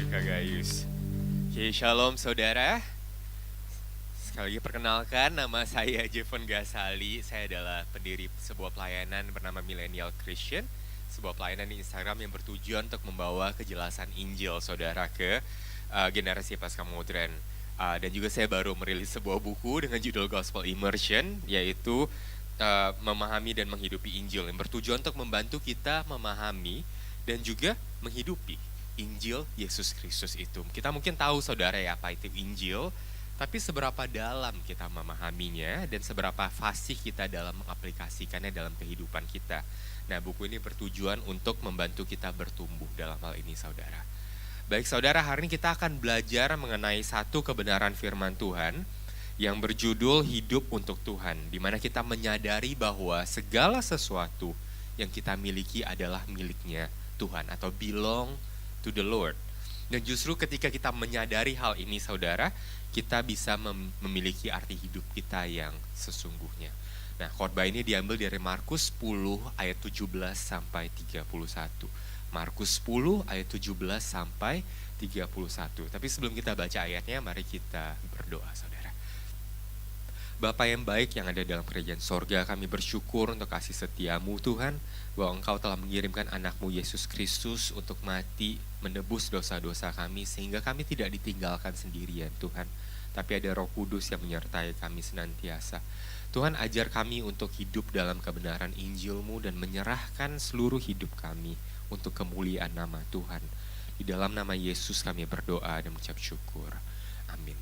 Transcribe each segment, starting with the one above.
Kak Gayus. Oke, shalom saudara. Sekali lagi perkenalkan, nama saya Jevon Gasali. Saya adalah pendiri sebuah pelayanan bernama Millennial Christian. Sebuah pelayanan di Instagram yang bertujuan untuk membawa kejelasan Injil saudara ke generasi pasca modern. Dan juga saya baru merilis sebuah buku dengan judul Gospel Immersion, yaitu memahami dan menghidupi Injil, yang bertujuan untuk membantu kita memahami dan juga menghidupi Injil Yesus Kristus itu. Kita mungkin tahu saudara ya apa itu Injil, tapi seberapa dalam kita memahaminya dan seberapa fasih kita dalam mengaplikasikannya dalam kehidupan kita. Nah, buku ini bertujuan untuk membantu kita bertumbuh dalam hal ini saudara. Baik saudara, hari ini kita akan belajar mengenai satu kebenaran firman Tuhan yang berjudul Hidup untuk Tuhan, di mana kita menyadari bahwa segala sesuatu yang kita miliki adalah miliknya Tuhan atau belong to the Lord. Dan justru ketika kita menyadari hal ini saudara, kita bisa memiliki arti hidup kita yang sesungguhnya. Nah, khotbah ini diambil dari Markus 10 ayat 17 sampai 31. Markus 10 ayat 17 sampai 31. Tapi sebelum kita baca ayatnya, mari kita berdoa saudara. Bapa yang baik yang ada dalam kerajaan sorga, kami bersyukur untuk kasih setiamu Tuhan, bahwa Engkau telah mengirimkan anakmu Yesus Kristus untuk mati, menebus dosa-dosa kami, sehingga kami tidak ditinggalkan sendirian Tuhan, tapi ada Roh Kudus yang menyertai kami senantiasa. Tuhan, ajar kami untuk hidup dalam kebenaran Injil-Mu dan menyerahkan seluruh hidup kami untuk kemuliaan nama Tuhan. Di dalam nama Yesus kami berdoa dan mengucap syukur. Amin.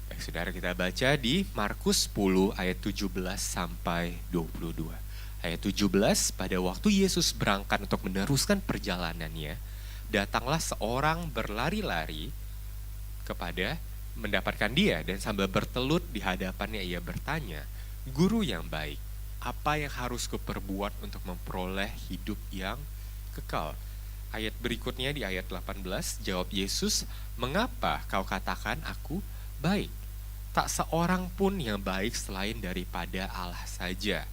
Baik, saudara, kita baca di Markus 10 ayat 17 sampai 22. Ayat 17, pada waktu Yesus berangkat untuk meneruskan perjalanannya, datanglah seorang berlari-lari kepada mendapatkan dia, dan sambil bertelut di hadapannya ia bertanya, "Guru yang baik, apa yang harus kuperbuat untuk memperoleh hidup yang kekal?" Ayat berikutnya di ayat 18, jawab Yesus, "Mengapa kau katakan aku baik? Tak seorang pun yang baik selain daripada Allah saja."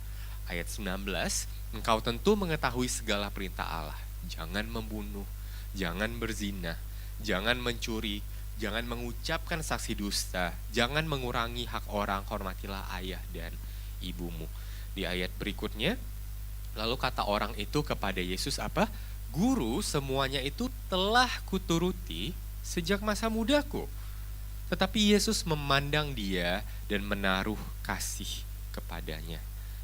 Ayat 19, engkau tentu mengetahui segala perintah Allah. Jangan membunuh, jangan berzina, jangan mencuri, jangan mengucapkan saksi dusta, jangan mengurangi hak orang, hormatilah ayah dan ibumu. Di ayat berikutnya, lalu kata orang itu kepada Yesus apa? "Guru, semuanya itu telah kuturuti sejak masa mudaku." Tetapi Yesus memandang dia dan menaruh kasih kepadanya.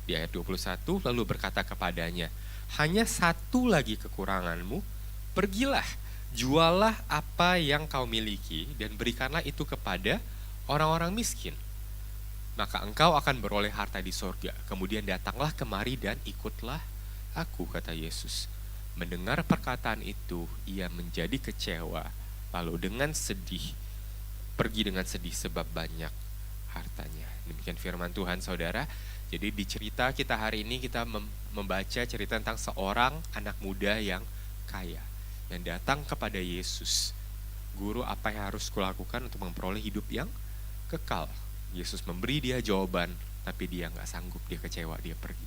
Di ayat 21 lalu berkata kepadanya, "Hanya satu lagi kekuranganmu, pergilah, jualah apa yang kau miliki dan berikanlah itu kepada orang-orang miskin. Maka engkau akan beroleh harta di sorga. Kemudian datanglah kemari dan ikutlah aku," kata Yesus. Mendengar perkataan itu, ia menjadi kecewa, lalu pergi dengan sedih sebab banyak hartanya. Demikian firman Tuhan saudara. Jadi di cerita kita hari ini kita membaca cerita tentang seorang anak muda yang kaya, yang datang kepada Yesus. "Guru, apa yang harus kulakukan untuk memperoleh hidup yang kekal?" Yesus memberi dia jawaban, tapi dia gak sanggup, dia kecewa, dia pergi.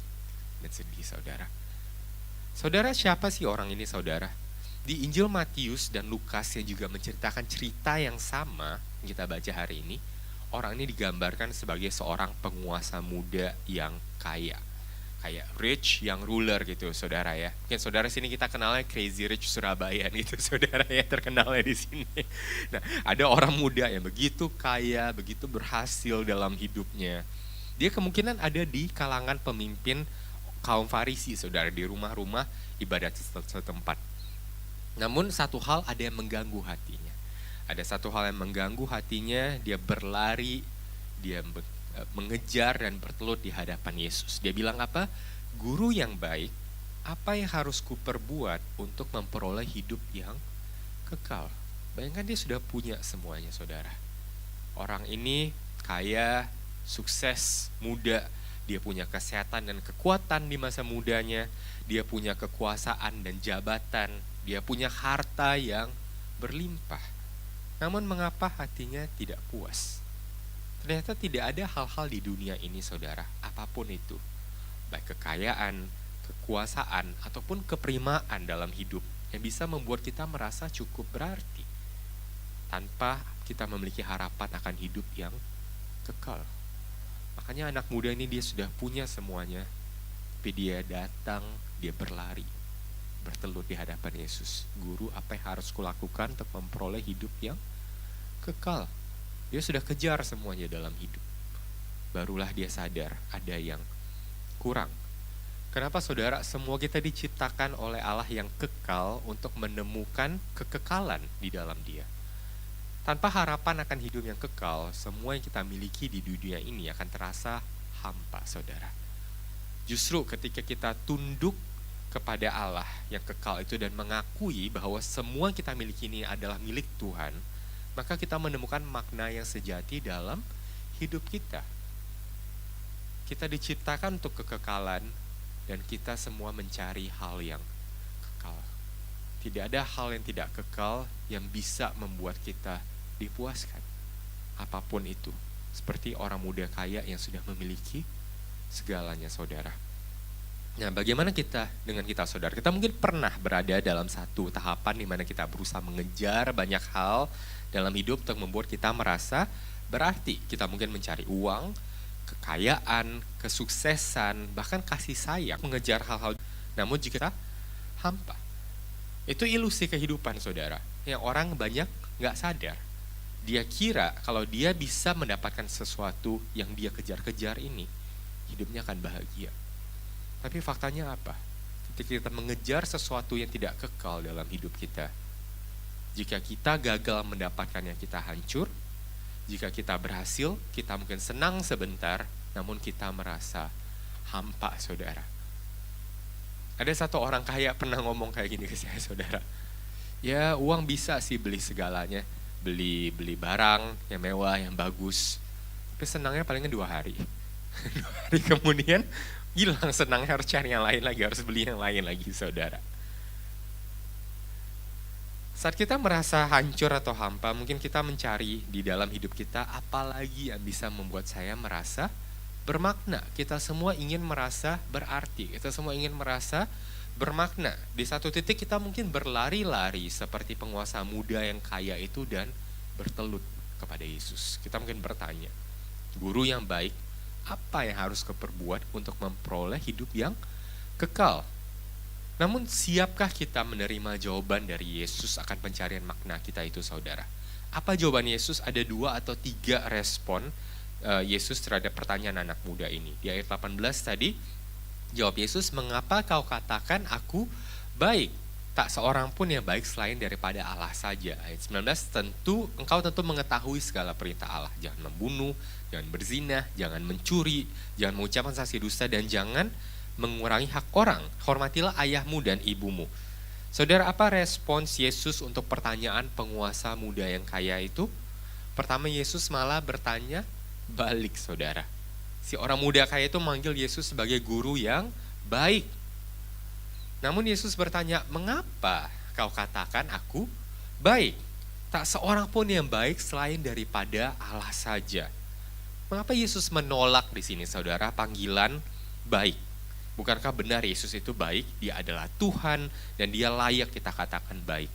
Dan sedih saudara. Saudara, siapa sih orang ini saudara? Di Injil Matius dan Lukas yang juga menceritakan cerita yang sama yang kita baca hari ini, orang ini digambarkan sebagai seorang penguasa muda yang kaya. Kayak rich yang ruler gitu saudara ya. Mungkin saudara sini kita kenalnya Crazy Rich Surabaya gitu saudara ya, terkenalnya di sini. Nah, ada orang muda yang begitu kaya, begitu berhasil dalam hidupnya. Dia kemungkinan ada di kalangan pemimpin kaum Farisi saudara, di rumah-rumah ibadat setempat. Namun satu hal ada yang mengganggu hatinya. Ada satu hal yang mengganggu hatinya, dia berlari, dia mengejar dan bertelut di hadapan Yesus. Dia bilang apa? "Guru yang baik, apa yang harus kuperbuat untuk memperoleh hidup yang kekal?" Bayangkan dia sudah punya semuanya saudara. Orang ini kaya, sukses, muda. Dia punya kesehatan dan kekuatan di masa mudanya. Dia punya kekuasaan dan jabatan. Dia punya harta yang berlimpah. Namun mengapa hatinya tidak puas? Ternyata tidak ada hal-hal di dunia ini saudara, apapun itu, baik kekayaan, ataupun keprimaan dalam hidup yang bisa membuat kita merasa cukup berarti. tanpa kita memiliki harapan akan hidup yang kekal. Makanya anak muda ini dia sudah punya semuanya, tapi dia datang, dia berlari, bertelut di hadapan Yesus. Guru, apa yang harus kulakukan untuk memperoleh hidup yang kekal? Dia sudah kejar semuanya dalam hidup. Barulah dia sadar ada yang kurang. Kenapa saudara? Semua kita diciptakan oleh Allah yang kekal untuk menemukan kekekalan di dalam dia. Tanpa harapan akan hidup yang kekal, semua yang kita miliki di dunia ini akan terasa hampa, saudara. Justru ketika kita tunduk kepada Allah yang kekal itu dan mengakui bahwa semua yang kita miliki ini adalah milik Tuhan, maka kita menemukan makna yang sejati dalam hidup kita. Kita diciptakan untuk kekekalan, dan kita semua mencari hal yang kekal. Tidak ada hal yang tidak kekal yang bisa membuat kita dipuaskan. Apapun itu. Seperti orang muda kaya yang sudah memiliki segalanya, saudara. Nah, bagaimana kita dengan kita, saudara? Kita mungkin pernah berada dalam satu tahapan di mana kita berusaha mengejar banyak hal dalam hidup untuk membuat kita merasa berarti. Kita mungkin mencari uang, kekayaan, kesuksesan, bahkan kasih sayang, mengejar hal-hal. Namun jika kita hampa, itu ilusi kehidupan, saudara, yang orang banyak gak sadar. Dia kira kalau dia bisa mendapatkan sesuatu yang dia kejar-kejar ini, hidupnya akan bahagia. Tapi faktanya apa? Ketika kita mengejar sesuatu yang tidak kekal dalam hidup kita, jika kita gagal mendapatkannya, kita hancur. Jika kita berhasil, kita mungkin senang sebentar, namun kita merasa hampa, saudara. Ada satu orang kaya pernah ngomong kayak gini ke saya, saudara. Ya, uang bisa sih beli segalanya, beli barang yang mewah, yang bagus. Tapi senangnya palingnya 2 hari. 2 hari kemudian hilang senangnya, harus cari yang lain lagi, harus beli yang lain lagi, saudara. Saat kita merasa hancur atau hampa, mungkin kita mencari di dalam hidup kita apa lagi yang bisa membuat saya merasa bermakna. Kita semua ingin merasa berarti, kita semua ingin merasa bermakna. Di satu titik kita mungkin berlari-lari seperti penguasa muda yang kaya itu dan bertelut kepada Yesus. Kita mungkin bertanya, guru yang baik, apa yang harus keperbuat untuk memperoleh hidup yang kekal? Namun siapkah kita menerima jawaban dari Yesus akan pencarian makna kita itu, saudara? Apa jawaban Yesus? Ada 2 atau 3 respon Yesus terhadap pertanyaan anak muda ini. Di ayat 18 tadi, jawab Yesus, mengapa kau katakan aku baik? Tak seorang pun yang baik selain daripada Allah saja. Ayat 19, engkau tentu mengetahui segala perintah Allah. Jangan membunuh, jangan berzina, jangan mencuri, jangan mengucapkan saksi dusta, dan jangan mengurangi hak orang. Hormatilah ayahmu dan ibumu. Saudara, apa respons Yesus untuk pertanyaan penguasa muda yang kaya itu? Pertama, Yesus malah bertanya balik, saudara. Si orang muda kaya itu manggil Yesus sebagai guru yang baik. Namun Yesus bertanya, mengapa kau katakan aku baik? Tak seorang pun yang baik selain daripada Allah saja. Mengapa Yesus menolak di sini, saudara, panggilan baik? Bukankah benar Yesus itu baik? Dia adalah Tuhan dan dia layak kita katakan baik.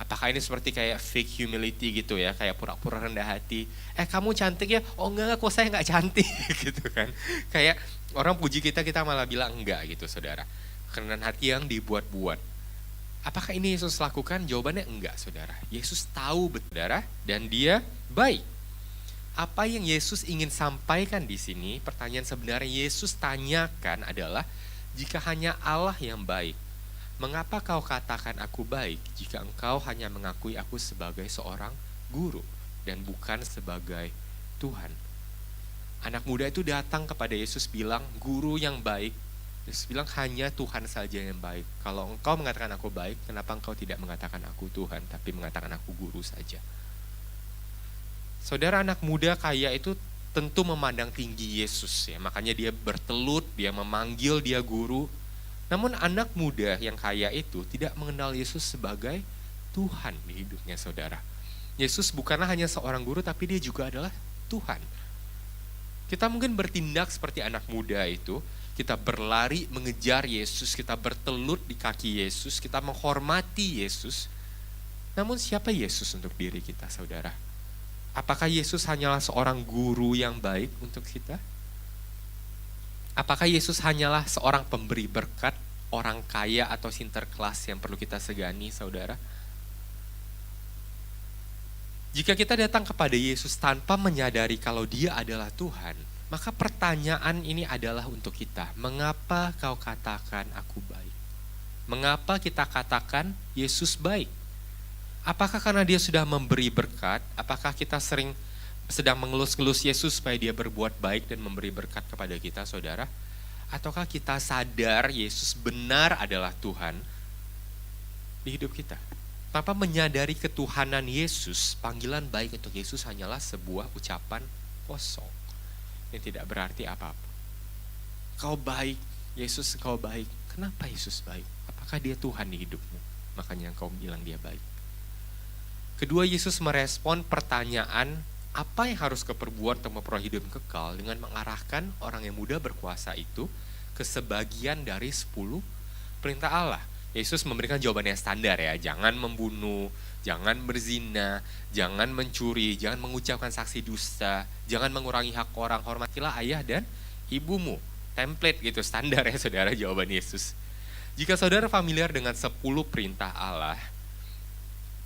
Apakah ini seperti kayak fake humility gitu ya, kayak pura-pura rendah hati? Kamu cantik ya? Oh enggak, kok saya enggak cantik gitu kan. Kayak orang puji kita malah bilang enggak gitu, saudara. Kerendahan hati yang dibuat-buat. Apakah ini Yesus lakukan? Jawabannya enggak, saudara. Yesus tahu betul, saudara, dan dia baik. Apa yang Yesus ingin sampaikan di sini, pertanyaan sebenarnya Yesus tanyakan adalah, jika hanya Allah yang baik, mengapa kau katakan aku baik jika engkau hanya mengakui aku sebagai seorang guru dan bukan sebagai Tuhan? Anak muda itu datang kepada Yesus bilang, guru yang baik. Yesus bilang, hanya Tuhan saja yang baik. Kalau engkau mengatakan aku baik, kenapa engkau tidak mengatakan aku Tuhan, tapi mengatakan aku guru saja? Saudara, anak muda kaya itu tentu memandang tinggi Yesus ya, makanya dia bertelut, dia memanggil dia guru. Namun anak muda yang kaya itu tidak mengenal Yesus sebagai Tuhan di hidupnya, saudara. Yesus bukanlah hanya seorang guru, tapi dia juga adalah Tuhan. Kita mungkin bertindak seperti anak muda itu, kita berlari mengejar Yesus, kita bertelut di kaki Yesus, kita menghormati Yesus. Namun siapa Yesus untuk diri kita, saudara? Apakah Yesus hanyalah seorang guru yang baik untuk kita? Apakah Yesus hanyalah seorang pemberi berkat, orang kaya atau sinterklas yang perlu kita segani, saudara? Jika kita datang kepada Yesus tanpa menyadari kalau Dia adalah Tuhan, maka pertanyaan ini adalah untuk kita. Mengapa kau katakan aku baik? Mengapa kita katakan Yesus baik? Apakah karena Dia sudah memberi berkat? Apakah kita sedang mengelus-elus Yesus supaya Dia berbuat baik dan memberi berkat kepada kita, saudara? Ataukah kita sadar Yesus benar adalah Tuhan di hidup kita? Tanpa menyadari ketuhanan Yesus, panggilan baik untuk Yesus hanyalah sebuah ucapan kosong yang tidak berarti apa-apa. Kau baik, Yesus kau baik. Kenapa Yesus baik? Apakah Dia Tuhan di hidupmu? Makanya kau bilang Dia baik. Kedua, Yesus merespon pertanyaan apa yang harus keperbuat untuk memperoleh hidup yang kekal dengan mengarahkan orang yang muda berkuasa itu ke sebagian dari 10 perintah Allah. Yesus memberikan jawaban yang standar ya, jangan membunuh, jangan berzina, jangan mencuri, jangan mengucapkan saksi dusta, jangan mengurangi hak orang, hormatilah ayah dan ibumu. Template gitu, standar ya saudara jawaban Yesus. Jika saudara familiar dengan 10 perintah Allah,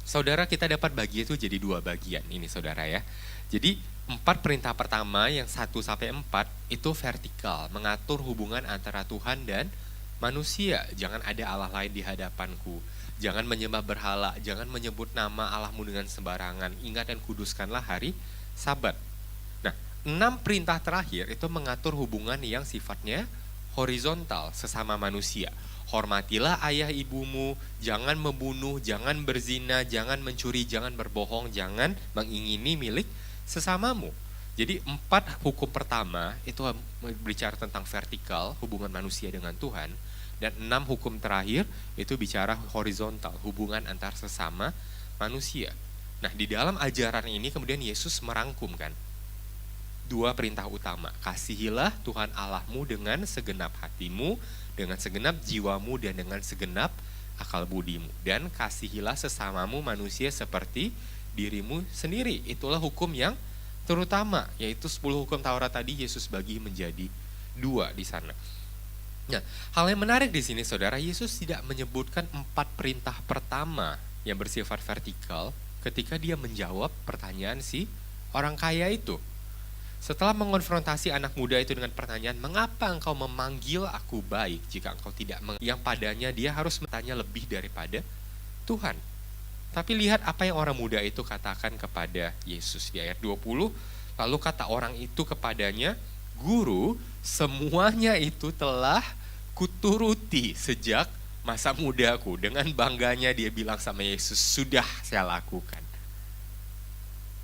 saudara kita dapat bagi itu jadi 2 bagian ini saudara ya. Jadi 4 perintah pertama yang 1-4 itu vertikal, mengatur hubungan antara Tuhan dan manusia. Jangan ada Allah lain di hadapanku, jangan menyembah berhala, jangan menyebut nama Allahmu dengan sembarangan, ingat dan kuduskanlah hari Sabat. Nah, 6 perintah terakhir itu mengatur hubungan yang sifatnya horizontal sesama manusia. Hormatilah ayah ibumu, jangan membunuh, jangan berzina, jangan mencuri, jangan berbohong, jangan mengingini milik sesamamu. Jadi 4 hukum pertama itu berbicara tentang vertikal, hubungan manusia dengan Tuhan. Dan 6 hukum terakhir itu bicara horizontal, hubungan antar sesama manusia. Nah, di dalam ajaran ini kemudian Yesus merangkumkan 2 perintah utama. Kasihilah Tuhan Allahmu dengan segenap hatimu, dengan segenap jiwamu, dan dengan segenap akal budimu. Dan kasihilah sesamamu manusia seperti dirimu sendiri. Itulah hukum yang terutama, yaitu 10 hukum Taurat tadi Yesus bagi menjadi 2 di sana. Nah, hal yang menarik di sini saudara, Yesus tidak menyebutkan 4 perintah pertama yang bersifat vertikal ketika Dia menjawab pertanyaan si orang kaya itu. Setelah mengonfrontasi anak muda itu dengan pertanyaan, mengapa engkau memanggil aku baik jika engkau tidak yang padanya dia harus bertanya lebih daripada Tuhan. Tapi lihat apa yang orang muda itu katakan kepada Yesus di ayat 20. Lalu kata orang itu kepadanya, Guru, semuanya itu telah kuturuti sejak masa mudaku. Dengan bangganya dia bilang sama Yesus, sudah saya lakukan.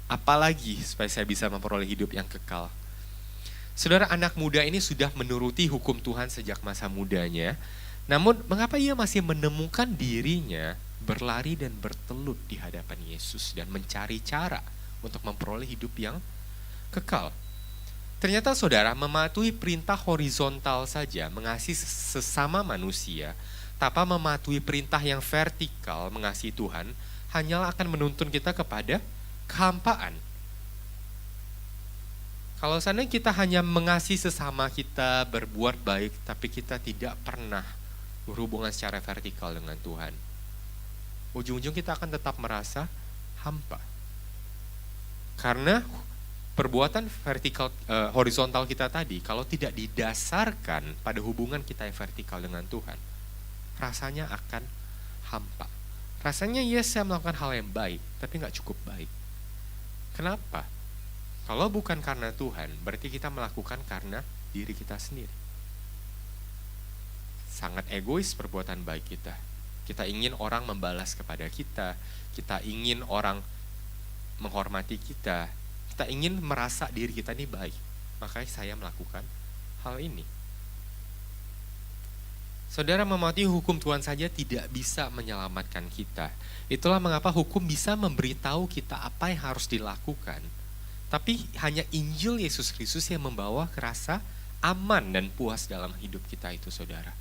Apalagi supaya saya bisa memperoleh hidup yang kekal. Saudara, anak muda ini sudah menuruti hukum Tuhan sejak masa mudanya. Namun mengapa ia masih menemukan dirinya berlari dan bertelut di hadapan Yesus dan mencari cara untuk memperoleh hidup yang kekal? Ternyata saudara, mematuhi perintah horizontal saja, mengasihi sesama manusia, tanpa mematuhi perintah yang vertikal, mengasihi Tuhan, hanyalah akan menuntun kita kepada kehampaan. Kalau seandainya kita hanya mengasihi sesama kita, berbuat baik, tapi kita tidak pernah berhubungan secara vertikal dengan Tuhan, ujung-ujung kita akan tetap merasa hampa. Karena perbuatan vertikal, horizontal kita tadi, kalau tidak didasarkan pada hubungan kita yang vertikal dengan Tuhan, rasanya akan hampa. Rasanya ya saya melakukan hal yang baik, tapi gak cukup baik. Kenapa? Kalau bukan karena Tuhan, berarti kita melakukan karena diri kita sendiri. Sangat egois perbuatan baik kita. Kita ingin orang membalas kepada kita, kita ingin orang menghormati kita, kita ingin merasa diri kita ini baik. Makanya saya melakukan hal ini. Saudara, mematuhi hukum Tuhan saja tidak bisa menyelamatkan kita. Itulah mengapa hukum bisa memberitahu kita apa yang harus dilakukan. Tapi hanya Injil Yesus Kristus yang membawa rasa aman dan puas dalam hidup kita itu, saudara.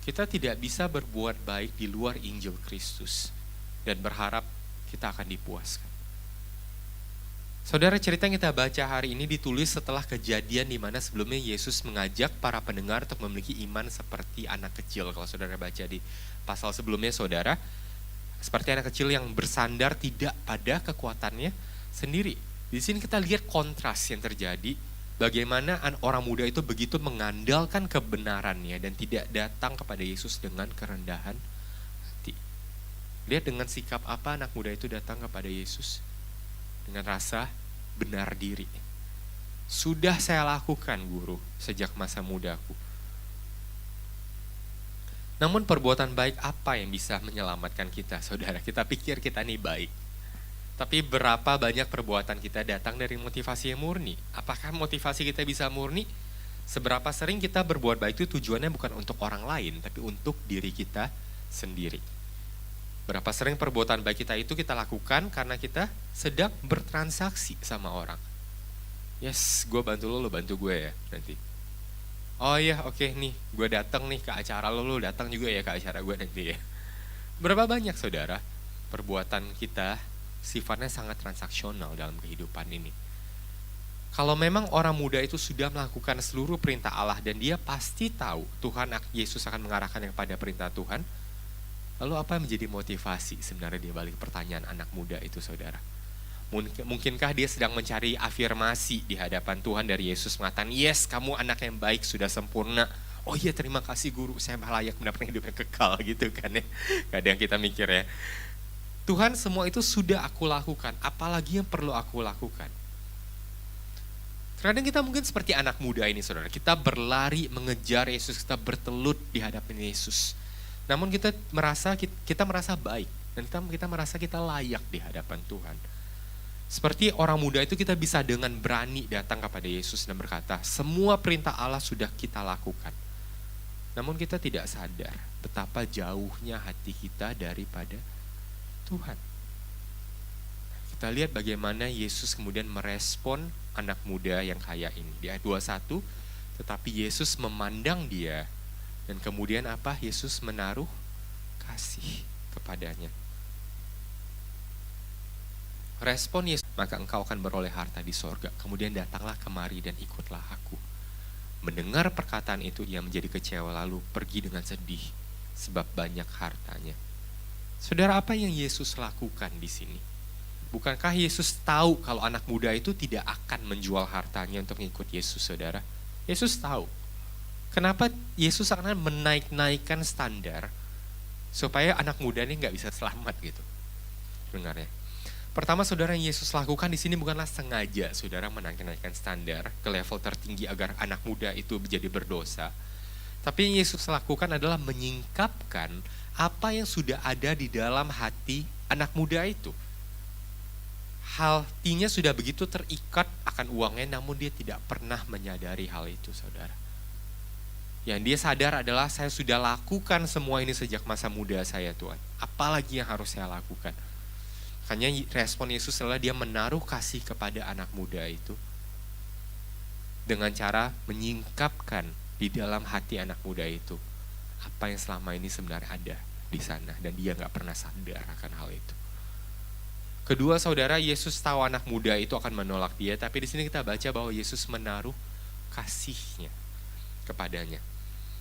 Kita tidak bisa berbuat baik di luar Injil Kristus. dan berharap kita akan dipuaskan. Saudara, cerita yang kita baca hari ini ditulis setelah kejadian di mana sebelumnya Yesus mengajak para pendengar untuk memiliki iman seperti anak kecil. Kalau saudara baca di pasal sebelumnya, saudara, seperti anak kecil yang bersandar tidak pada kekuatannya sendiri. Di sini kita lihat kontras yang terjadi, bagaimana orang muda itu begitu mengandalkan kebenarannya dan tidak datang kepada Yesus dengan kerendahan hati. Lihat dengan sikap apa anak muda itu datang kepada Yesus. Dengan rasa benar diri. Sudah saya lakukan, Guru, sejak masa mudaku. Namun perbuatan baik apa yang bisa menyelamatkan kita, saudara? Kita pikir kita nih baik. Tapi berapa banyak perbuatan kita datang dari motivasi yang murni? Apakah motivasi kita bisa murni? Seberapa sering kita berbuat baik itu tujuannya bukan untuk orang lain, tapi untuk diri kita sendiri. Berapa sering perbuatan baik kita itu kita lakukan karena kita sedang bertransaksi sama orang. Yes, gue bantu lo bantu gue ya nanti. Oh iya, oke nih, gue datang nih ke acara lo datang juga ya ke acara gue nanti ya. Berapa banyak, saudara, perbuatan kita sifatnya sangat transaksional dalam kehidupan ini. Kalau memang orang muda itu sudah melakukan seluruh perintah Allah dan dia pasti tahu Yesus akan mengarahkannya kepada perintah Tuhan, lalu apa yang menjadi motivasi sebenarnya di balik pertanyaan anak muda itu, saudara? Mungkinkah dia sedang mencari afirmasi di hadapan Tuhan dari Yesus mengatakan, yes, kamu anak yang baik, sudah sempurna. Oh iya, terima kasih Guru, saya layak mendapatkan hidup yang kekal gitu kan ya. Kadang kita mikir ya, Tuhan, semua itu sudah aku lakukan, apalagi yang perlu aku lakukan? Terkadang kita mungkin seperti anak muda ini, saudara. Kita berlari mengejar Yesus, kita bertelut di hadapan Yesus. Namun kita merasa baik dan kita merasa kita layak di hadapan Tuhan. Seperti orang muda itu kita bisa dengan berani datang kepada Yesus dan berkata, semua perintah Allah sudah kita lakukan. Namun kita tidak sadar betapa jauhnya hati kita daripada Tuhan. Kita lihat bagaimana Yesus kemudian merespon anak muda yang kaya ini. Di ayat 21, tetapi Yesus memandang dia. Dan kemudian apa? Yesus menaruh kasih kepadanya. Respon Yesus, maka engkau akan beroleh harta di sorga. Kemudian datanglah kemari dan ikutlah aku. Mendengar perkataan itu, ia menjadi kecewa lalu pergi dengan sedih sebab banyak hartanya. Saudara, apa yang Yesus lakukan di sini? Bukankah Yesus tahu kalau anak muda itu tidak akan menjual hartanya untuk mengikut Yesus, saudara? Yesus tahu. Kenapa Yesus akan menaikkan standar supaya anak muda ini nggak bisa selamat gitu? Dengarnya. Pertama, saudara, yang Yesus lakukan di sini bukanlah sengaja saudara menaikkan standar ke level tertinggi agar anak muda itu menjadi berdosa. Tapi yang Yesus lakukan adalah menyingkapkan apa yang sudah ada di dalam hati anak muda itu. Hatinya sudah begitu terikat akan uangnya, namun dia tidak pernah menyadari hal itu, saudara. Yang dia sadar adalah saya sudah lakukan semua ini sejak masa muda saya, Tuhan. Apalagi yang harus saya lakukan? Makanya respon Yesus adalah dia menaruh kasih kepada anak muda itu dengan cara menyingkapkan di dalam hati anak muda itu apa yang selama ini sebenarnya ada di sana dan dia nggak pernah sadar akan hal itu. Kedua, saudara, Yesus tahu anak muda itu akan menolak dia, tapi di sini kita baca bahwa Yesus menaruh kasihnya kepadanya.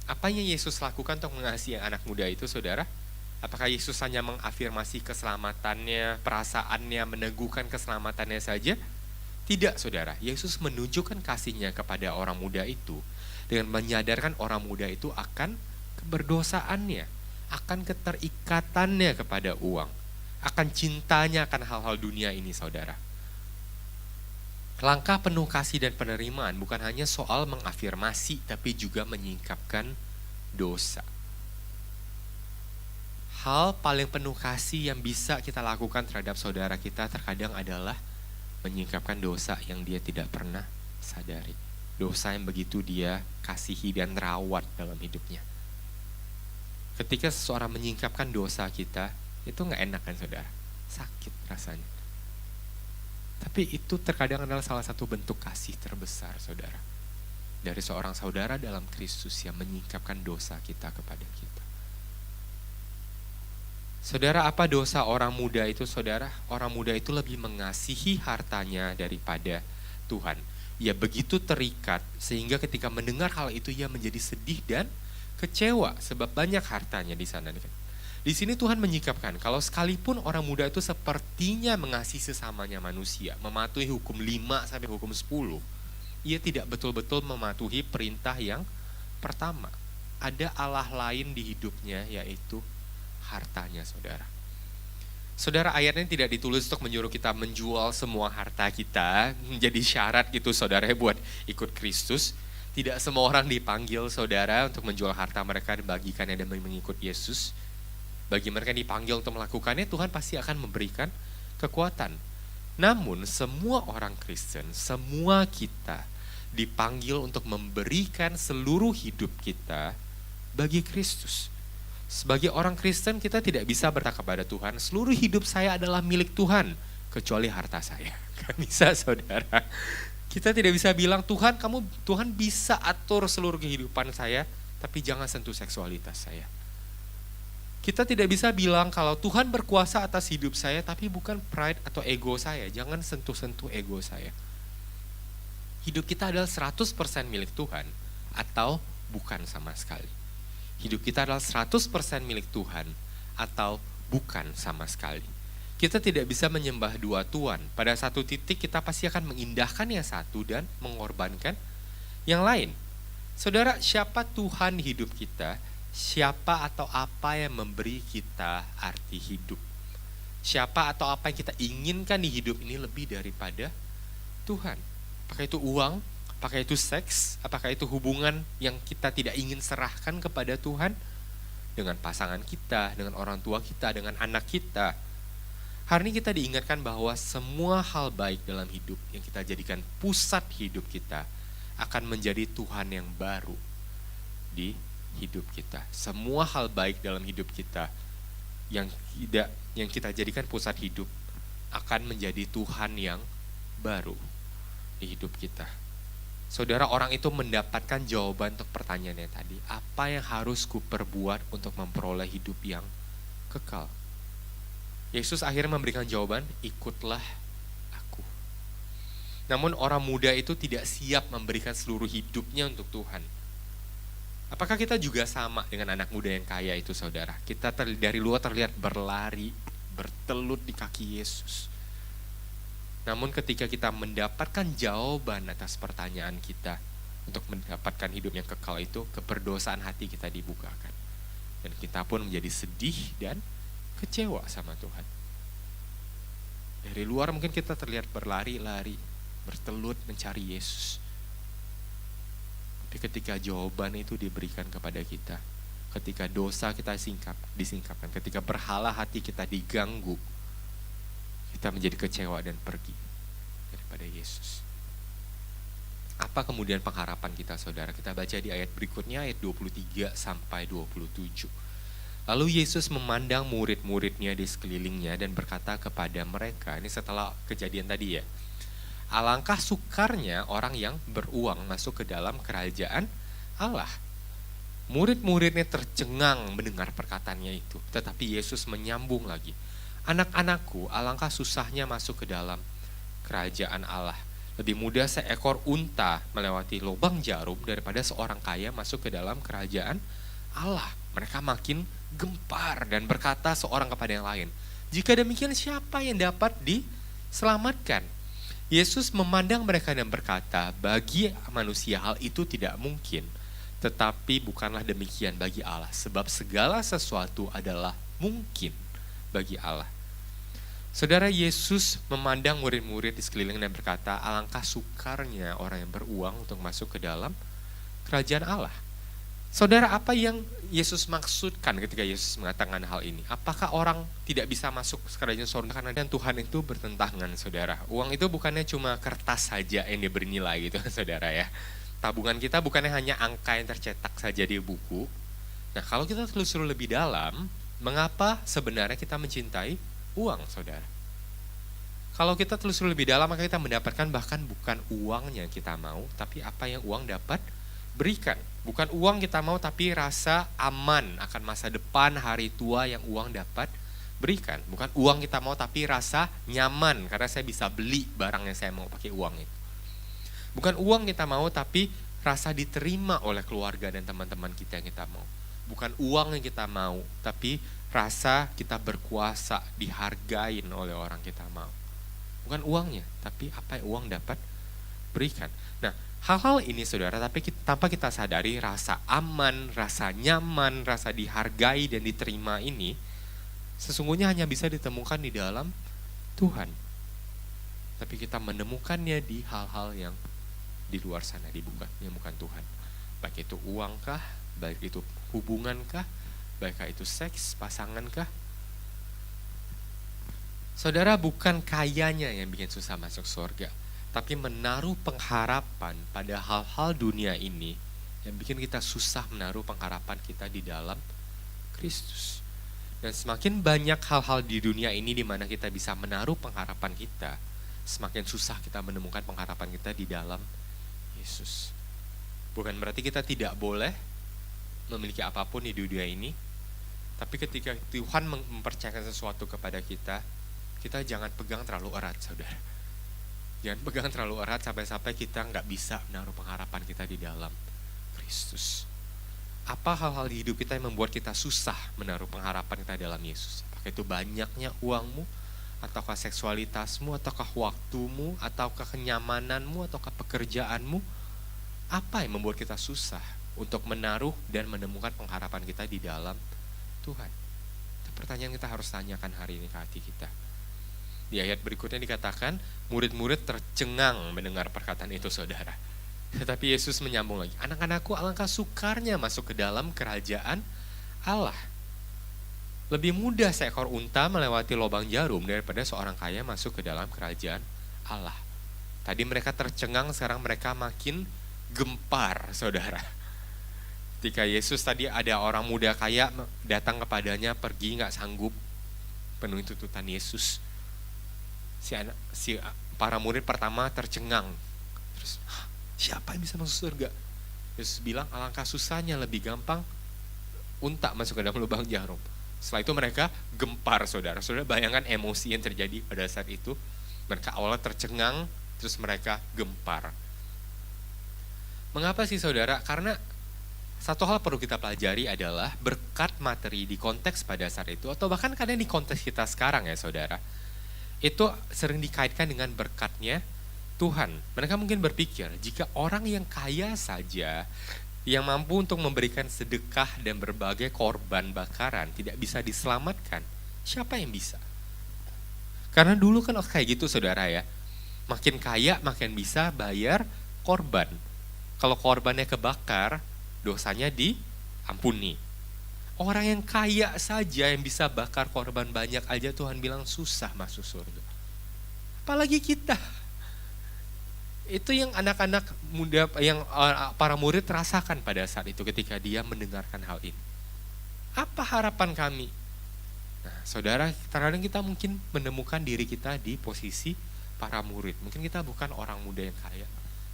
Apa yang Yesus lakukan untuk mengasihi anak muda itu, saudara? Apakah Yesus hanya mengafirmasi keselamatannya, perasaannya, meneguhkan keselamatannya saja? Tidak, saudara. Yesus menunjukkan kasihnya kepada orang muda itu dengan menyadarkan orang muda itu akan keberdosaannya, akan keterikatannya kepada uang, akan cintanya akan hal-hal dunia ini, saudara. Langkah penuh kasih dan penerimaan bukan hanya soal mengafirmasi, tapi juga menyingkapkan dosa. Hal paling penuh kasih yang bisa kita lakukan terhadap saudara kita terkadang adalah menyingkapkan dosa yang dia tidak pernah sadari. Dosa yang begitu dia kasihi dan rawat dalam hidupnya. Ketika seseorang menyingkapkan dosa kita, itu gak enak kan, saudara? Sakit rasanya. Tapi itu terkadang adalah salah satu bentuk kasih terbesar, saudara. Dari seorang saudara dalam Kristus yang menyingkapkan dosa kita kepada kita. Saudara, apa dosa orang muda itu, saudara? Orang muda itu lebih mengasihi hartanya daripada Tuhan. Ia begitu terikat sehingga ketika mendengar hal itu ia menjadi sedih dan kecewa sebab banyak hartanya di sana. Di sini Tuhan menyikapkan kalau sekalipun orang muda itu sepertinya mengasihi sesamanya manusia, mematuhi hukum 5 sampai hukum 10, ia tidak betul-betul mematuhi perintah yang pertama. Ada Allah lain di hidupnya, yaitu hartanya, saudara. Saudara, ayatnya tidak ditulis untuk menyuruh kita menjual semua harta kita menjadi syarat gitu, saudara, buat ikut Kristus. Tidak semua orang dipanggil, saudara, untuk menjual harta mereka dan bagikannya dan mengikut Yesus. Bagi mereka yang dipanggil untuk melakukannya, Tuhan pasti akan memberikan kekuatan. Namun semua orang Kristen, semua kita dipanggil untuk memberikan seluruh hidup kita bagi Kristus. Sebagai orang Kristen kita tidak bisa berkata kepada Tuhan, seluruh hidup saya adalah milik Tuhan, kecuali harta saya. Gak bisa, saudara. Kita tidak bisa bilang, Tuhan bisa atur seluruh kehidupan saya, tapi jangan sentuh seksualitas saya. Kita tidak bisa bilang kalau Tuhan berkuasa atas hidup saya, tapi bukan pride atau ego saya. Jangan sentuh-sentuh ego saya. Hidup kita adalah 100% milik Tuhan, atau bukan sama sekali. Hidup kita adalah 100% milik Tuhan, atau bukan sama sekali. Kita tidak bisa menyembah dua Tuhan. Pada satu titik kita pasti akan mengindahkan yang satu dan mengorbankan yang lain. Saudara, siapa Tuhan di hidup kita? Siapa atau apa yang memberi kita arti hidup? Siapa atau apa yang kita inginkan di hidup ini lebih daripada Tuhan? Apakah itu uang? Apakah itu seks? Apakah itu hubungan yang kita tidak ingin serahkan kepada Tuhan? Dengan pasangan kita, dengan orang tua kita, dengan anak kita. Hari ini kita diingatkan bahwa semua hal baik dalam hidup yang kita jadikan pusat hidup kita akan menjadi Tuhan yang baru di hidup kita. Semua hal baik dalam hidup kita yang kita jadikan pusat hidup akan menjadi Tuhan yang baru di hidup kita. Saudara, orang itu mendapatkan jawaban untuk pertanyaannya tadi. Apa yang harus kuperbuat untuk memperoleh hidup yang kekal? Yesus akhirnya memberikan jawaban, ikutlah aku. Namun orang muda itu tidak siap memberikan seluruh hidupnya untuk Tuhan. Apakah kita juga sama dengan anak muda yang kaya itu, saudara? Kita dari luar terlihat berlari, bertelut di kaki Yesus. Namun ketika kita mendapatkan jawaban atas pertanyaan kita untuk mendapatkan hidup yang kekal itu, keberdosaan hati kita dibukakan. Dan kita pun menjadi sedih dan kecewa sama Tuhan. Dari luar mungkin kita terlihat berlari-lari, bertelut mencari Yesus. Tapi ketika jawaban itu diberikan kepada kita, ketika dosa kita disingkapkan, ketika berhala hati kita diganggu, kita menjadi kecewa dan pergi daripada Yesus. Apa kemudian pengharapan kita, saudara? Kita baca di ayat berikutnya, ayat 23 sampai 27. Lalu Yesus memandang murid-muridnya di sekelilingnya dan berkata kepada mereka, ini setelah kejadian tadi ya, alangkah sukarnya orang yang beruang masuk ke dalam kerajaan Allah. Murid-muridnya tercengang mendengar perkataannya itu, tetapi Yesus menyambung lagi. Anak-anakku, alangkah susahnya masuk ke dalam kerajaan Allah. Lebih mudah seekor unta melewati lubang jarum daripada seorang kaya masuk ke dalam kerajaan Allah. Mereka makin gempar dan berkata seorang kepada yang lain, jika demikian siapa yang dapat diselamatkan? Yesus memandang mereka dan berkata, bagi manusia hal itu tidak mungkin, tetapi bukanlah demikian bagi Allah, sebab segala sesuatu adalah mungkin bagi Allah. Saudara, Yesus memandang murid-murid di sekeliling dan berkata, alangkah sukarnya orang yang beruang untuk masuk ke dalam kerajaan Allah. Saudara, apa yang Yesus maksudkan ketika Yesus mengatakan hal ini? Apakah orang tidak bisa masuk ke kerajaan surga karena Tuhan itu bertentangan, saudara? Uang itu bukannya cuma kertas saja yang diberi nilai gitu, saudara ya. Tabungan kita bukannya hanya angka yang tercetak saja di buku. Nah, kalau kita telusuri lebih dalam, mengapa sebenarnya kita mencintai uang, saudara? Kalau kita telusuri lebih dalam, maka kita mendapatkan bahkan bukan uangnya yang kita mau, tapi apa yang uang dapat berikan. Bukan uang kita mau, tapi rasa aman akan masa depan, hari tua yang uang dapat berikan. Bukan uang kita mau, tapi rasa nyaman karena saya bisa beli barang yang saya mau pakai uang itu. Bukan uang kita mau, tapi rasa diterima oleh keluarga dan teman-teman kita yang kita mau. Bukan uang yang kita mau, tapi rasa kita berkuasa, dihargain oleh orang kita mau. Bukan uangnya, tapi apa yang uang dapat berikan. Nah, hal-hal ini saudara, tapi tanpa kita sadari rasa aman, rasa nyaman, rasa dihargai dan diterima ini sesungguhnya hanya bisa ditemukan di dalam Tuhan. Tapi kita menemukannya di hal-hal yang di luar sana, yang bukan Tuhan. Baik itu uang kah, baik itu hubungan kah, baik itu seks, pasangan kah. Saudara, bukan kayanya yang bikin susah masuk surga, tapi menaruh pengharapan pada hal-hal dunia ini yang bikin kita susah menaruh pengharapan kita di dalam Kristus. Dan semakin banyak hal-hal di dunia ini di mana kita bisa menaruh pengharapan kita, semakin susah kita menemukan pengharapan kita di dalam Yesus. Bukan berarti kita tidak boleh memiliki apapun di dunia ini, tapi ketika Tuhan mempercayakan sesuatu kepada kita, kita jangan pegang terlalu erat, saudara. Jangan pegang terlalu erat sampai-sampai kita nggak bisa menaruh pengharapan kita di dalam Kristus. Apa hal-hal di hidup kita yang membuat kita susah menaruh pengharapan kita dalam Yesus? Apakah itu banyaknya uangmu, ataukah seksualitasmu, ataukah waktumu, ataukah kenyamananmu, ataukah pekerjaanmu? Apa yang membuat kita susah untuk menaruh dan menemukan pengharapan kita di dalam Tuhan? Itu pertanyaan kita harus tanyakan hari ini ke hati kita. Di ayat berikutnya dikatakan, murid-murid tercengang mendengar perkataan itu, saudara. Tetapi Yesus menyambung lagi, anak-anakku, alangkah sukarnya masuk ke dalam kerajaan Allah. Lebih mudah seekor unta melewati lubang jarum daripada seorang kaya masuk ke dalam kerajaan Allah. Tadi mereka tercengang, sekarang mereka makin gempar, saudara. Ketika Yesus tadi ada orang muda kaya datang kepadanya, pergi gak sanggup penuhi tuntutan Yesus. Si para murid pertama tercengang. Terus, siapa yang bisa masuk surga? Yesus bilang, alangkah susahnya, lebih gampang unta masuk ke dalam lubang jarum. Setelah itu mereka gempar, saudara. Saudara bayangkan emosi yang terjadi pada saat itu. Mereka awalnya tercengang, terus mereka gempar. Mengapa sih, saudara? Karena satu hal perlu kita pelajari adalah berkat materi di konteks pada saat itu, atau bahkan kadang di konteks kita sekarang ya, saudara, itu sering dikaitkan dengan berkatnya Tuhan. Mereka mungkin berpikir, jika orang yang kaya saja, yang mampu untuk memberikan sedekah dan berbagai korban bakaran tidak bisa diselamatkan, siapa yang bisa? Karena dulu kan kayak gitu, saudara ya. Makin kaya makin bisa bayar korban. Kalau korbannya kebakar, dosanya diampuni. Orang yang kaya saja yang bisa bakar korban banyak aja Tuhan bilang susah masuk surga. Apalagi kita. Itu yang anak-anak muda, yang para murid rasakan pada saat itu ketika dia mendengarkan hal ini. Apa harapan kami? Nah, saudara, terkadang kita mungkin menemukan diri kita di posisi para murid. Mungkin kita bukan orang muda yang kaya,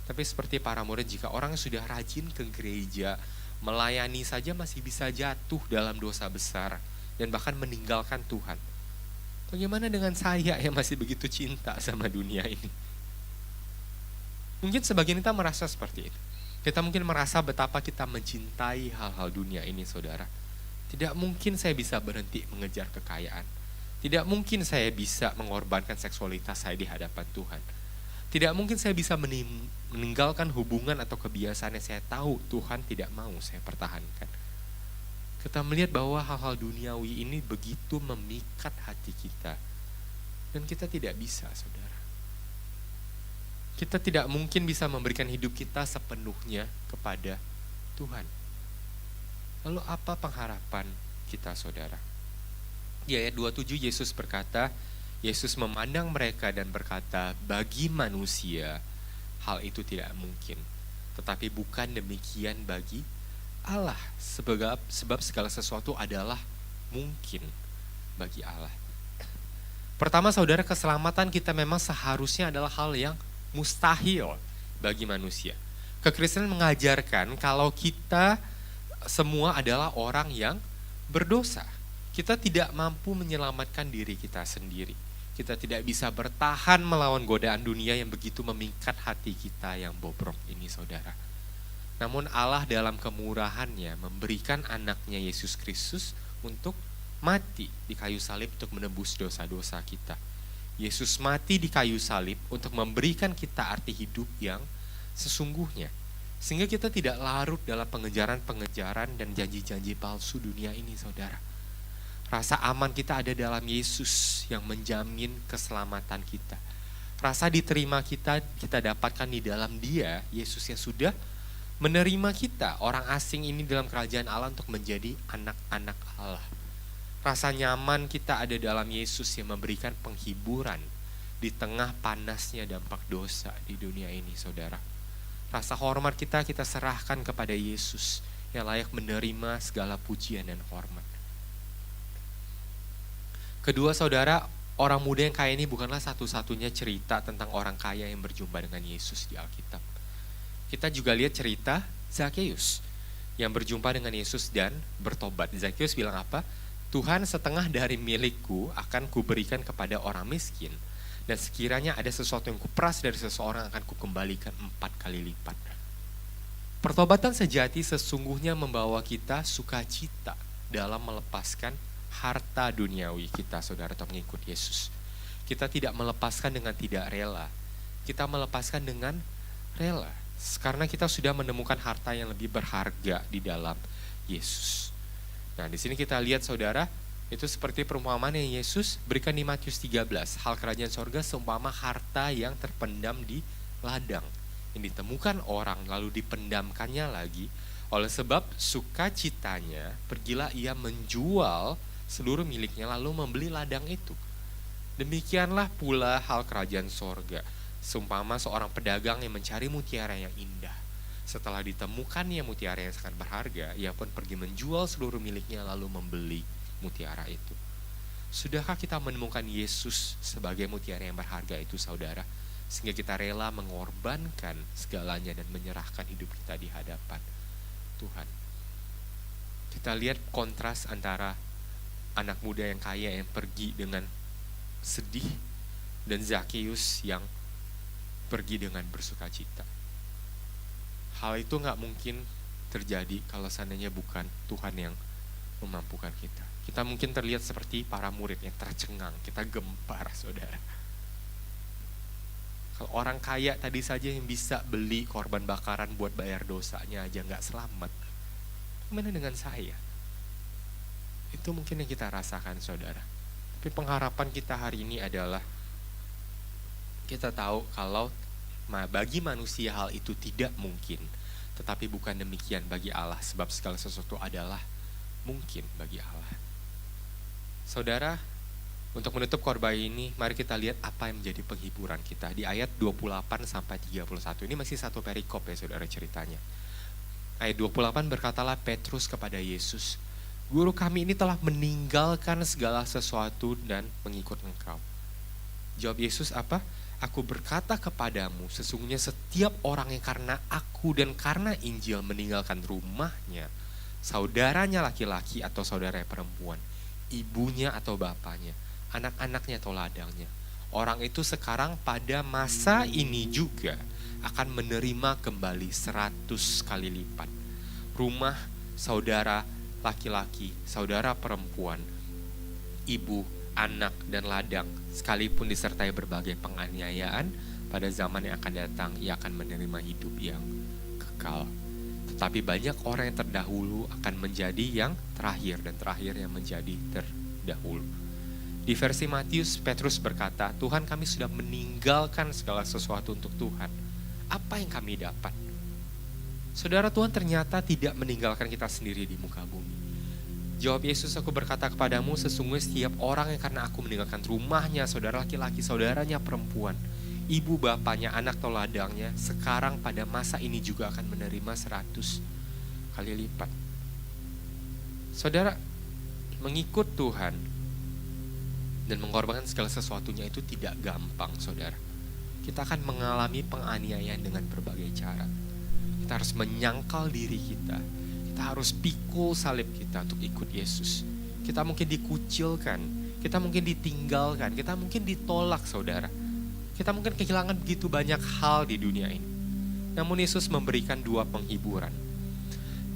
tapi seperti para murid, jika orang sudah rajin ke gereja, melayani saja masih bisa jatuh dalam dosa besar dan bahkan meninggalkan Tuhan. Bagaimana dengan saya yang masih begitu cinta sama dunia ini? Mungkin sebagian kita merasa seperti itu. Kita mungkin merasa betapa kita mencintai hal-hal dunia ini, saudara. Tidak mungkin saya bisa berhenti mengejar kekayaan. Tidak mungkin saya bisa mengorbankan seksualitas saya di hadapan Tuhan. Tidak mungkin saya bisa meninggalkan hubungan atau kebiasaan yang saya tahu Tuhan tidak mau saya pertahankan. Kita melihat bahwa hal-hal duniawi ini begitu memikat hati kita. Dan kita tidak bisa, saudara. Kita tidak mungkin bisa memberikan hidup kita sepenuhnya kepada Tuhan. Lalu apa pengharapan kita, saudara? Di ayat 27 Yesus berkata, Yesus memandang mereka dan berkata, bagi manusia hal itu tidak mungkin, tetapi bukan demikian bagi Allah, sebab segala sesuatu adalah mungkin bagi Allah. Pertama, saudara, keselamatan kita memang seharusnya adalah hal yang mustahil bagi manusia. Kekristenan mengajarkan kalau kita semua adalah orang yang berdosa. Kita tidak mampu menyelamatkan diri kita sendiri. Kita tidak bisa bertahan melawan godaan dunia yang begitu memikat hati kita yang bobrok ini, saudara. Namun Allah dalam kemurahannya memberikan anaknya Yesus Kristus untuk mati di kayu salib untuk menebus dosa-dosa kita. Yesus mati di kayu salib untuk memberikan kita arti hidup yang sesungguhnya. Sehingga kita tidak larut dalam pengejaran-pengejaran dan janji-janji palsu dunia ini, saudara. Rasa aman kita ada dalam Yesus yang menjamin keselamatan kita. Rasa diterima kita dapatkan di dalam Dia, Yesus yang sudah menerima kita, orang asing ini dalam kerajaan Allah untuk menjadi anak-anak Allah. Rasa nyaman kita ada dalam Yesus yang memberikan penghiburan di tengah panasnya dampak dosa di dunia ini, saudara. Rasa hormat kita serahkan kepada Yesus yang layak menerima segala pujian dan hormat. Kedua, saudara, orang muda yang kaya ini bukanlah satu-satunya cerita tentang orang kaya yang berjumpa dengan Yesus di Alkitab. Kita juga lihat cerita Zakheus yang berjumpa dengan Yesus dan bertobat. Zakheus bilang apa? Tuhan, setengah dari milikku akan kuberikan kepada orang miskin, dan sekiranya ada sesuatu yang kuperas dari seseorang akan kukembalikan 4 kali lipat. Pertobatan sejati sesungguhnya membawa kita sukacita dalam melepaskan harta duniawi kita, saudara, atau mengikut Yesus. Kita tidak melepaskan dengan tidak rela. Kita melepaskan dengan rela. Karena kita sudah menemukan harta yang lebih berharga di dalam Yesus. Nah, di sini kita lihat, saudara, itu seperti perumpamaan yang Yesus berikan di Matius 13. Hal kerajaan sorga seumpama harta yang terpendam di ladang, yang ditemukan orang lalu dipendamkannya lagi. Oleh sebab sukacitanya, pergilah ia menjual seluruh miliknya lalu membeli ladang itu. Demikianlah pula hal kerajaan sorga, seumpama seorang pedagang yang mencari mutiara yang indah. Setelah ditemukannya mutiara yang sangat berharga, ia pun pergi menjual seluruh miliknya lalu membeli mutiara itu. Sudahkah kita menemukan Yesus sebagai mutiara yang berharga itu, saudara? Sehingga kita rela mengorbankan segalanya dan menyerahkan hidup kita di hadapan Tuhan. Kita lihat kontras antara anak muda yang kaya yang pergi dengan sedih dan Zakheus yang pergi dengan bersukacita. Hal itu gak mungkin terjadi kalau seandainya bukan Tuhan yang memampukan kita. Kita mungkin terlihat seperti para murid yang tercengang, kita gempar, saudara. Kalau orang kaya tadi saja yang bisa beli korban bakaran buat bayar dosanya aja gak selamat, gimana dengan saya? Itu mungkin yang kita rasakan, saudara. Tapi pengharapan kita hari ini adalah kita tahu kalau bagi manusia hal itu tidak mungkin, tetapi bukan demikian bagi Allah, sebab segala sesuatu adalah mungkin bagi Allah. Saudara, untuk menutup khotbah ini, mari kita lihat apa yang menjadi penghiburan kita di ayat 28 sampai 31. Ini masih satu perikop ya, saudara, ceritanya. Ayat 28 berkatalah Petrus kepada Yesus, Guru, kami ini telah meninggalkan segala sesuatu dan mengikut Engkau. Jawab Yesus apa? Aku berkata kepadamu, sesungguhnya setiap orang yang karena aku dan karena Injil meninggalkan rumahnya, saudaranya laki-laki atau saudaranya perempuan, ibunya atau bapaknya, anak-anaknya atau ladangnya, orang itu sekarang pada masa ini juga akan menerima kembali 100 kali lipat. Rumah, saudara laki-laki, saudara perempuan, ibu, anak, dan ladang, sekalipun disertai berbagai penganiayaan, pada zaman yang akan datang ia akan menerima hidup yang kekal. Tetapi banyak orang yang terdahulu akan menjadi yang terakhir, dan terakhir yang menjadi terdahulu. Di versi Matius, Petrus berkata, Tuhan, kami sudah meninggalkan segala sesuatu untuk Tuhan. Apa yang kami dapat? Saudara, Tuhan ternyata tidak meninggalkan kita sendiri di muka bumi. Jawab Yesus, aku berkata kepadamu, sesungguhnya setiap orang yang karena aku meninggalkan rumahnya, saudara laki-laki, saudaranya perempuan, ibu bapaknya, anak atau ladangnya, sekarang pada masa ini juga akan menerima 100 kali lipat. Saudara, mengikut Tuhan dan mengorbankan segala sesuatunya itu tidak gampang, saudara. Kita akan mengalami penganiayaan dengan berbagai cara. Kita harus menyangkal diri kita. Kita harus pikul salib kita untuk ikut Yesus. kita mungkin dikucilkan, kita mungkin ditinggalkan, kita mungkin ditolak saudara. Kita mungkin kehilangan begitu banyak hal di dunia ini. Namun Yesus memberikan 2 penghiburan.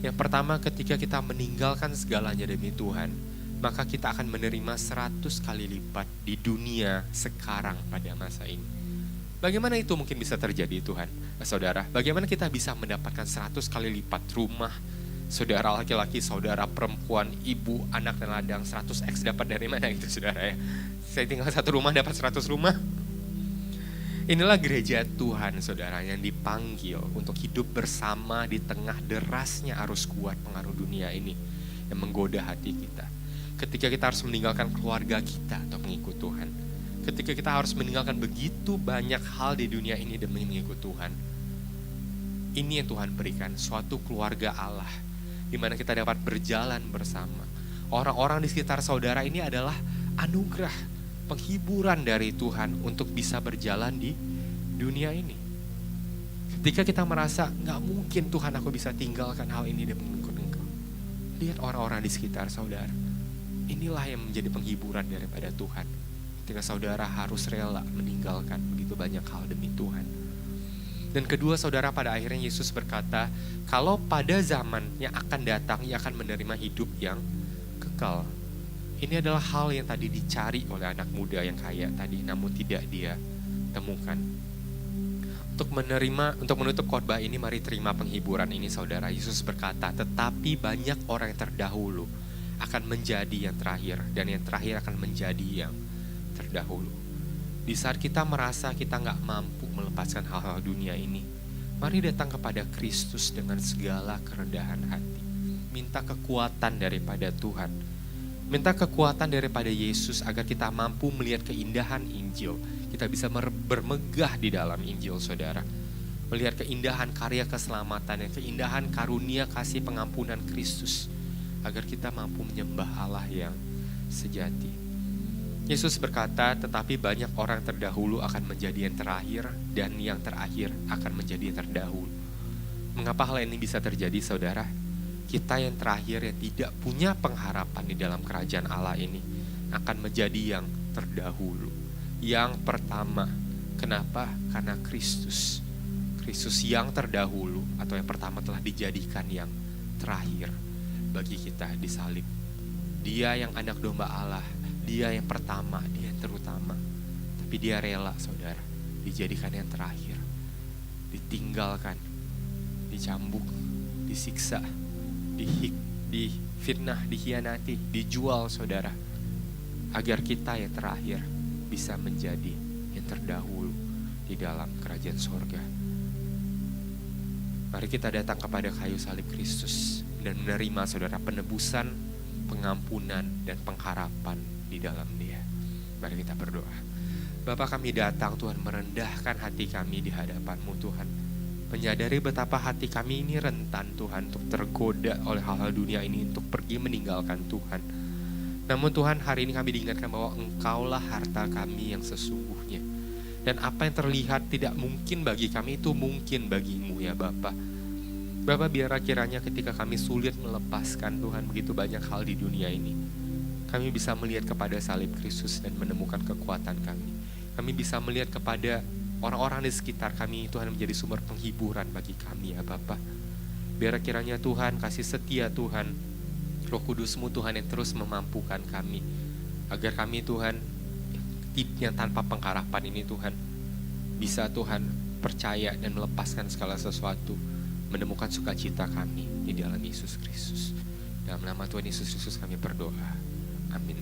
Yang pertama, ketika kita meninggalkan segalanya demi Tuhan, maka kita akan menerima 100 kali lipat di dunia sekarang pada masa ini. Bagaimana itu mungkin bisa terjadi Tuhan? Saudara, bagaimana kita bisa mendapatkan 100 kali lipat rumah, saudara laki-laki, saudara perempuan, ibu, anak dan ladang, 100x dapat dari mana itu saudara ya? Saya tinggal 1 rumah dapat 100 rumah. Inilah gereja Tuhan saudara yang dipanggil untuk hidup bersama di tengah derasnya arus kuat pengaruh dunia ini yang menggoda hati kita. Ketika kita harus meninggalkan keluarga kita atau mengikut Tuhan. Ketika kita harus meninggalkan begitu banyak hal di dunia ini demi mengikut Tuhan. Ini yang Tuhan berikan, suatu keluarga Allah di mana kita dapat berjalan bersama. Orang-orang di sekitar saudara ini adalah anugerah, penghiburan dari Tuhan untuk bisa berjalan di dunia ini. Ketika kita merasa gak mungkin Tuhan aku bisa tinggalkan hal ini dan mengikut Engkau, lihat orang-orang di sekitar saudara. Inilah yang menjadi penghiburan daripada Tuhan. Ketika saudara harus rela meninggalkan begitu banyak hal demi Tuhan. Dan kedua saudara, pada akhirnya Yesus berkata, kalau pada zaman yang akan datang ia akan menerima hidup yang kekal. Ini adalah hal yang tadi dicari oleh anak muda yang kaya tadi, namun tidak dia temukan. Untuk menutup khotbah ini, mari terima penghiburan ini saudara. Yesus berkata, tetapi banyak orang yang terdahulu akan menjadi yang terakhir, dan yang terakhir akan menjadi yang terdahulu. Di saat kita merasa kita gak mampu melepaskan hal-hal dunia ini, mari datang kepada Kristus dengan segala kerendahan hati. Minta kekuatan daripada Tuhan. Minta kekuatan daripada Yesus agar kita mampu melihat keindahan Injil. Kita bisa bermegah di dalam Injil saudara. Melihat keindahan karya keselamatan, keindahan karunia kasih pengampunan Kristus. Agar kita mampu menyembah Allah yang sejati. Yesus berkata, tetapi banyak orang terdahulu akan menjadi yang terakhir, dan yang terakhir akan menjadi yang terdahulu. Mengapa hal ini bisa terjadi saudara? Kita yang terakhir yang tidak punya pengharapan di dalam kerajaan Allah ini akan menjadi yang terdahulu, yang pertama. Kenapa? Karena Kristus yang terdahulu atau yang pertama telah dijadikan yang terakhir bagi kita di salib. Dia yang anak domba Allah, dia yang pertama, dia yang terutama. Tapi dia rela saudara dijadikan yang terakhir, ditinggalkan, dicambuk, disiksa, difitnah, dikhianati, dijual saudara, agar kita yang terakhir bisa menjadi yang terdahulu di dalam kerajaan sorga. Mari kita datang kepada kayu salib Kristus dan menerima saudara penebusan, pengampunan, dan pengharapan di dalam Dia. Mari kita berdoa. Bapa, kami datang Tuhan merendahkan hati kami di hadapan-Mu Tuhan. Menyadari betapa hati kami ini rentan Tuhan untuk tergoda oleh hal-hal dunia ini untuk pergi meninggalkan Tuhan. Namun Tuhan, hari ini kami diingatkan bahwa Engkaulah harta kami yang sesungguhnya. Dan apa yang terlihat tidak mungkin bagi kami itu mungkin bagimu ya Bapa. Bapa, biar kiranya ketika kami sulit melepaskan Tuhan begitu banyak hal di dunia ini, kami bisa melihat kepada salib Kristus dan menemukan kekuatan kami. Kami bisa melihat kepada orang-orang di sekitar kami, Tuhan, menjadi sumber penghiburan bagi kami ya Bapa. Biar kiranya Tuhan, kasih setia Tuhan, Roh Kudus-Mu Tuhan yang terus memampukan kami, agar kami Tuhan yang tanpa pengharapan ini Tuhan bisa Tuhan percaya dan melepaskan segala sesuatu, menemukan sukacita kami di dalam Yesus Kristus. Dalam nama Tuhan Yesus Kristus kami berdoa. Amin.